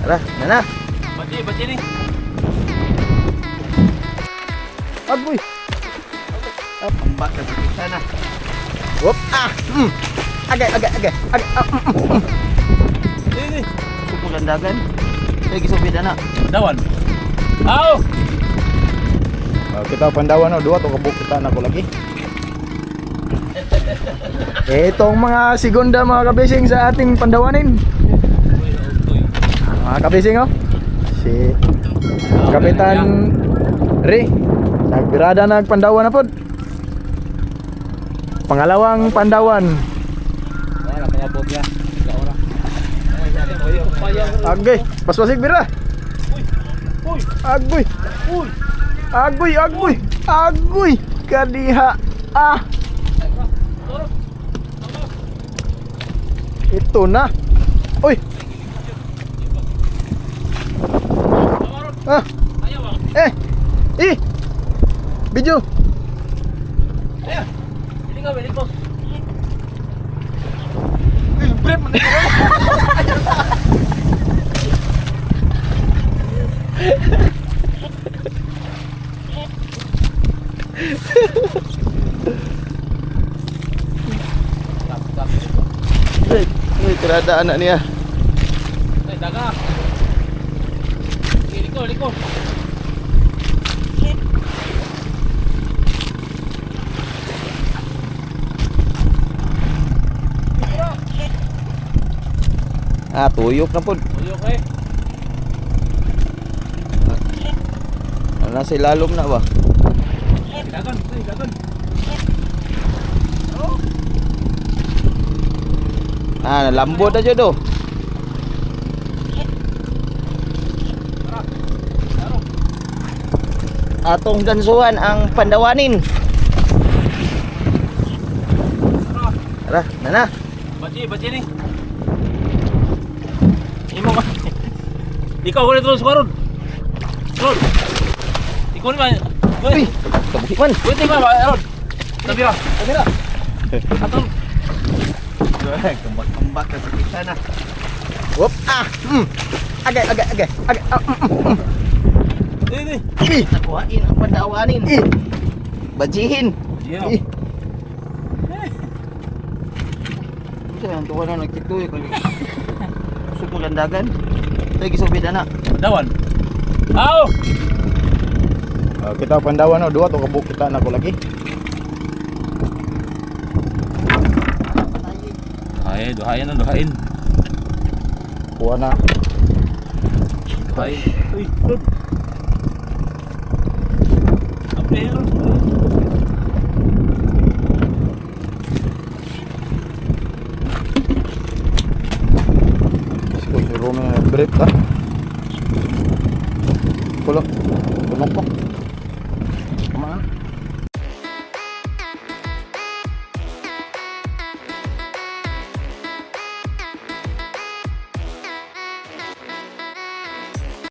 Tara, na. Ba't ni? Agoy. Pambak ka sa sana. Whoop, Agay. Ini. Sukulan dagan. Lagi sobida na. Dawan. Aw! Kita Pandawan dua to kabuk kita na ko lagi. Itong mga segunda mga kabising sa ating Pandawanin. Mga kabising si Kapitan Ray nagbirada nagpandawan na pod. Pangalawang Pandawan. Wala kaya bot ya. Ora. Agay, paspasig bira. Uy. Agoy. Agoy. Kadiha. Ito na. Uy. Video. Ayo. Ini enggak balik kok. Brem. Keradaan anak ni ya. Daga. Liko. Tuyok na pod. Tuyok Nasa ilalom na ba? Dagan. Lambot aja do. Atong gansuhan ang Pandawanin. Tara, na. Ba't ni? Imo ka. Ikaw ko na terus karon. Ron. Ikaw ni ba? Uy, kabuhi man. Wait ba, Ron? Tabira. Atong. Kembak ke sana. Whoop, Agay. Ini. Nakuhain ang Pandawanin. Bajihin. Iya. Ang tuwa na nagtituloy ko. Sukulan dagan. Lagi sobida na. Dawan. Aw! Kita Pandawan dua to kabuk kita na ko lagi. Ay, duhain. Kuha na. Duhain. Uy, Ron. Apa ya, Ron? Si Rome break ta. Kulo. Tunok ko.